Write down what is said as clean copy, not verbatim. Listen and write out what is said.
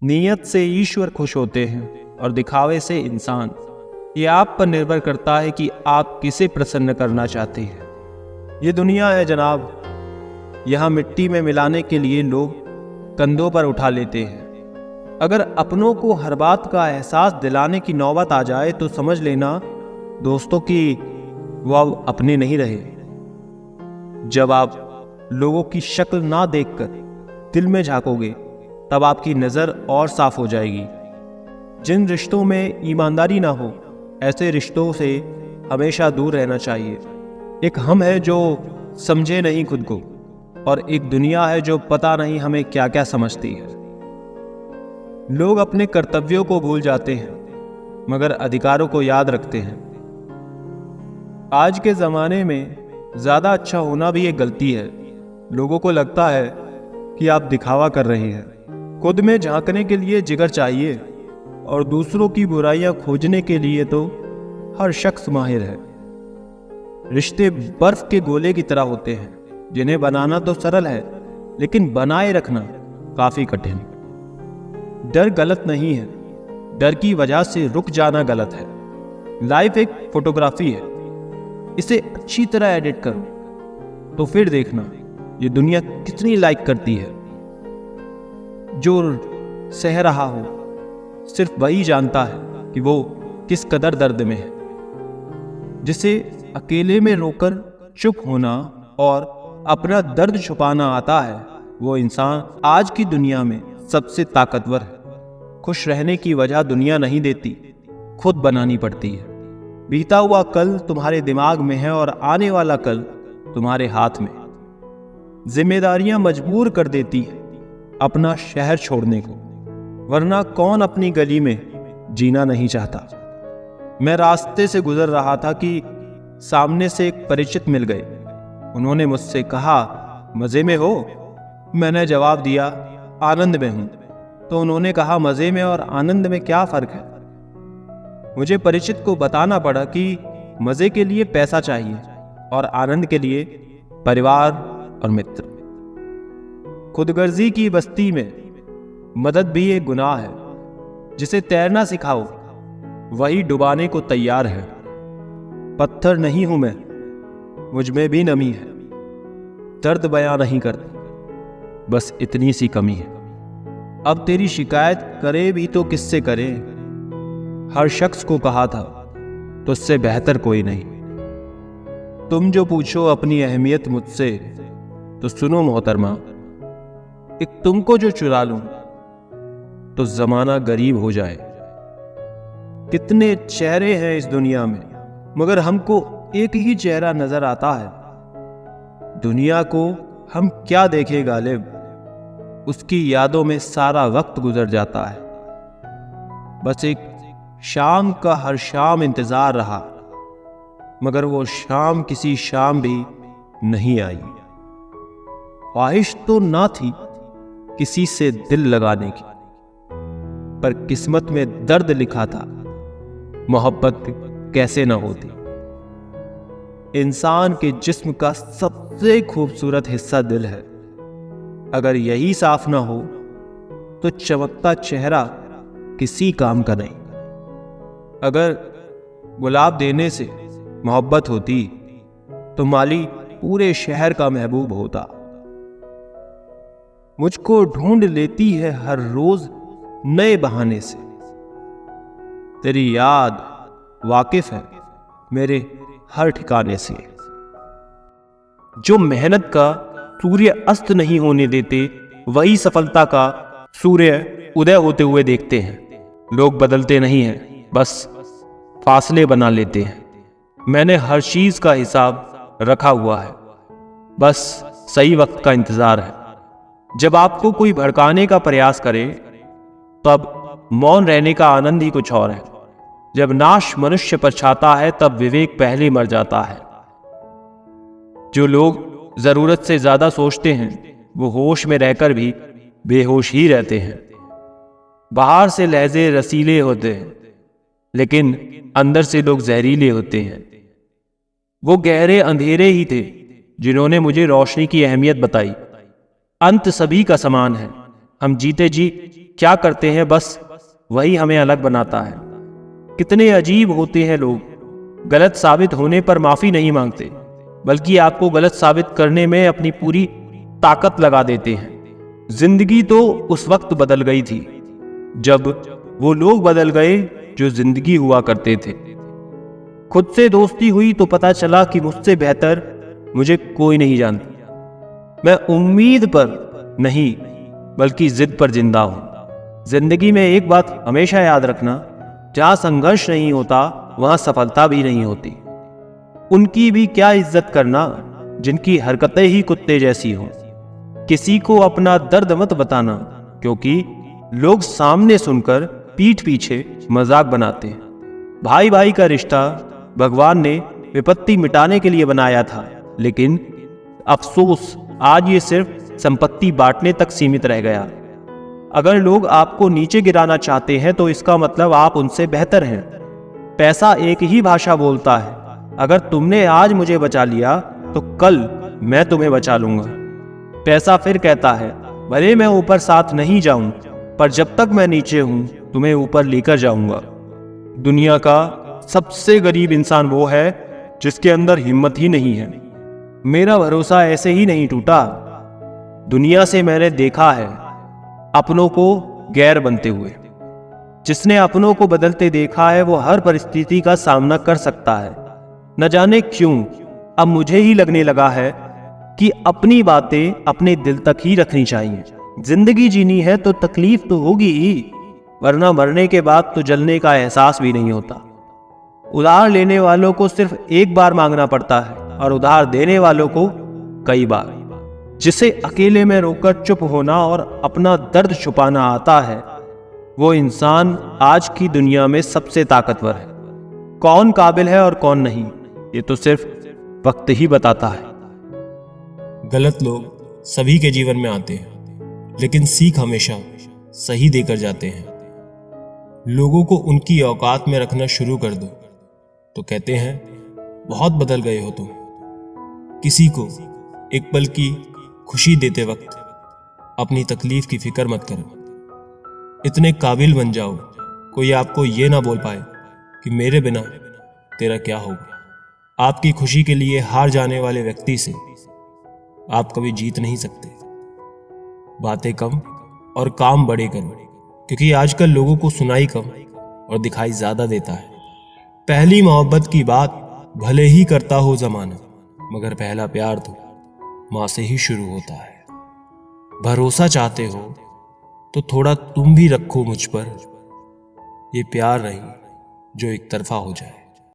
नीयत से ईश्वर खुश होते हैं और दिखावे से इंसान। ये आप पर निर्भर करता है कि आप किसे प्रसन्न करना चाहते हैं। ये दुनिया है जनाब, यहाँ मिट्टी में मिलाने के लिए लोग कंधों पर उठा लेते हैं। अगर अपनों को हर बात का एहसास दिलाने की नौबत आ जाए तो समझ लेना दोस्तों कि वो अब अपने नहीं रहे। जब आप लोगों की शक्ल ना देखकर दिल में झांकोगे तब आपकी नज़र और साफ हो जाएगी। जिन रिश्तों में ईमानदारी ना हो ऐसे रिश्तों से हमेशा दूर रहना चाहिए। एक हम है जो समझे नहीं खुद को, और एक दुनिया है जो पता नहीं हमें क्या क्या समझती है। लोग अपने कर्तव्यों को भूल जाते हैं मगर अधिकारों को याद रखते हैं। आज के ज़माने में ज़्यादा अच्छा होना भी एक गलती है। लोगों को लगता है कि आप दिखावा कर रहे हैं। खुद में झांकने के लिए जिगर चाहिए और दूसरों की बुराइयां खोजने के लिए तो हर शख्स माहिर है। रिश्ते बर्फ के गोले की तरह होते हैं जिन्हें बनाना तो सरल है लेकिन बनाए रखना काफ़ी कठिन। डर गलत नहीं है, डर की वजह से रुक जाना गलत है। लाइफ एक फोटोग्राफी है, इसे अच्छी तरह एडिट करो तो फिर देखना ये दुनिया कितनी लाइक करती है। जो सह रहा हो सिर्फ वही जानता है कि वो किस कदर दर्द में है। जिसे अकेले में रोकर चुप होना और अपना दर्द छुपाना आता है वो इंसान आज की दुनिया में सबसे ताकतवर है। खुश रहने की वजह दुनिया नहीं देती, खुद बनानी पड़ती है। बीता हुआ कल तुम्हारे दिमाग में है और आने वाला कल तुम्हारे हाथ में। जिम्मेदारियां मजबूर कर देती है अपना शहर छोड़ने को, वरना कौन अपनी गली में जीना नहीं चाहता। मैं रास्ते से गुजर रहा था कि सामने से एक परिचित मिल गए। उन्होंने मुझसे कहा, मज़े में हो? मैंने जवाब दिया, आनंद में हूं। तो उन्होंने कहा, मज़े में और आनंद में क्या फ़र्क है? मुझे परिचित को बताना पड़ा कि मज़े के लिए पैसा चाहिए और आनंद के लिए परिवार और मित्र। खुदगर्जी की बस्ती में मदद भी एक गुनाह है। जिसे तैरना सिखाओ वही डुबाने को तैयार है। पत्थर नहीं हूं मैं, मुझ में भी नमी है। दर्द बयां नहीं करता, बस इतनी सी कमी है। अब तेरी शिकायत करे भी तो किससे करे? हर शख्स को कहा था तुझसे बेहतर कोई नहीं। तुम जो पूछो अपनी अहमियत मुझसे तो सुनो मोहतरमा, एक तुमको जो चुरा लूं तो जमाना गरीब हो जाए। कितने चेहरे हैं इस दुनिया में मगर हमको एक ही चेहरा नजर आता है। दुनिया को हम क्या देखें गालिब, उसकी यादों में सारा वक्त गुजर जाता है। बस एक शाम का हर शाम इंतजार रहा मगर वो शाम किसी शाम भी नहीं आई। ख्वाहिश तो ना थी किसी से दिल लगाने की, पर किस्मत में दर्द लिखा था, मोहब्बत कैसे ना होती। इंसान के जिस्म का सबसे खूबसूरत हिस्सा दिल है। अगर यही साफ ना हो तो चमकता चेहरा किसी काम का नहीं। अगर गुलाब देने से मोहब्बत होती तो माली पूरे शहर का महबूब होता। मुझको ढूंढ लेती है हर रोज नए बहाने से। तेरी याद वाकिफ है मेरे हर ठिकाने से। जो मेहनत का सूर्य अस्त नहीं होने देते वही सफलता का सूर्य उदय होते हुए देखते हैं। लोग बदलते नहीं हैं, बस फासले बना लेते हैं। मैंने हर चीज का हिसाब रखा हुआ है, बस सही वक्त का इंतजार है। जब आपको कोई भड़काने का प्रयास करे तब मौन रहने का आनंद ही कुछ और है। जब नाश मनुष्य पर छाता है तब विवेक पहले मर जाता है। जो लोग जरूरत से ज्यादा सोचते हैं वो होश में रहकर भी बेहोश ही रहते हैं। बाहर से लहजे रसीले होते हैं लेकिन अंदर से लोग जहरीले होते हैं। वो गहरे अंधेरे ही थे जिन्होंने मुझे रोशनी की अहमियत बताई। अंत सभी का समान है, हम जीते जी क्या करते हैं बस वही हमें अलग बनाता है। कितने अजीब होते हैं लोग, गलत साबित होने पर माफी नहीं मांगते, बल्कि आपको गलत साबित करने में अपनी पूरी ताकत लगा देते हैं। जिंदगी तो उस वक्त बदल गई थी जब वो लोग बदल गए जो जिंदगी हुआ करते थे। खुद से दोस्ती हुई तो पता चला कि मुझसे बेहतर मुझे कोई नहीं जानता। मैं उम्मीद पर नहीं बल्कि जिद पर जिंदा हूं। जिंदगी में एक बात हमेशा याद रखना, जहां संघर्ष नहीं होता वहां सफलता भी नहीं होती। उनकी भी क्या इज्जत करना जिनकी हरकतें ही कुत्ते जैसी हों। किसी को अपना दर्द मत बताना, क्योंकि लोग सामने सुनकर पीठ पीछे मजाक बनाते हैं। भाई भाई का रिश्ता भगवान ने विपत्ति मिटाने के लिए बनाया था, लेकिन अफसोस आज ये सिर्फ संपत्ति बांटने तक सीमित रह गया। अगर लोग आपको नीचे गिराना चाहते हैं तो इसका मतलब आप उनसे बेहतर हैं। पैसा एक ही भाषा बोलता है। अगर तुमने आज मुझे बचा लिया तो कल मैं तुम्हें बचा लूंगा। पैसा फिर कहता है, भले मैं ऊपर साथ नहीं जाऊं, पर जब तक मैं नीचे हूं तुम्हें ऊपर लेकर जाऊंगा। दुनिया का सबसे गरीब इंसान वो है जिसके अंदर हिम्मत ही नहीं है। मेरा भरोसा ऐसे ही नहीं टूटा। दुनिया से मैंने देखा है अपनों को गैर बनते हुए। जिसने अपनों को बदलते देखा है वो हर परिस्थिति का सामना कर सकता है। न जाने क्यों अब मुझे ही लगने लगा है कि अपनी बातें अपने दिल तक ही रखनी चाहिए। जिंदगी जीनी है तो तकलीफ तो होगी ही, वरना मरने के बाद तो जलने का एहसास भी नहीं होता। उधार लेने वालों को सिर्फ एक बार मांगना पड़ता है और उधार देने वालों को कई बार। जिसे अकेले में रोकर चुप होना और अपना दर्द छुपाना आता है, वो इंसान आज की दुनिया में सबसे ताकतवर है। कौन काबिल है और कौन नहीं, ये तो सिर्फ वक्त ही बताता है। गलत लोग सभी के जीवन में आते हैं, लेकिन सीख हमेशा सही देकर जाते हैं। लोगों को उनकी औकात में रखना शुरू कर दो तो कहते हैं बहुत बदल गए हो तुम। किसी को एक पल की खुशी देते वक्त अपनी तकलीफ की फिक्र मत करो। इतने काबिल बन जाओ कोई आपको ये ना बोल पाए कि मेरे बिना तेरा क्या होगा। आपकी खुशी के लिए हार जाने वाले व्यक्ति से आप कभी जीत नहीं सकते। बातें कम और काम बड़े करो, क्योंकि आजकल लोगों को सुनाई कम और दिखाई ज्यादा देता है। पहली मोहब्बत की बात भले ही करता हो जमाना, मगर पहला प्यार तो मां से ही शुरू होता है। भरोसा चाहते हो तो थोड़ा तुम भी रखो मुझ पर। ये प्यार नहीं जो एक तरफा हो जाए।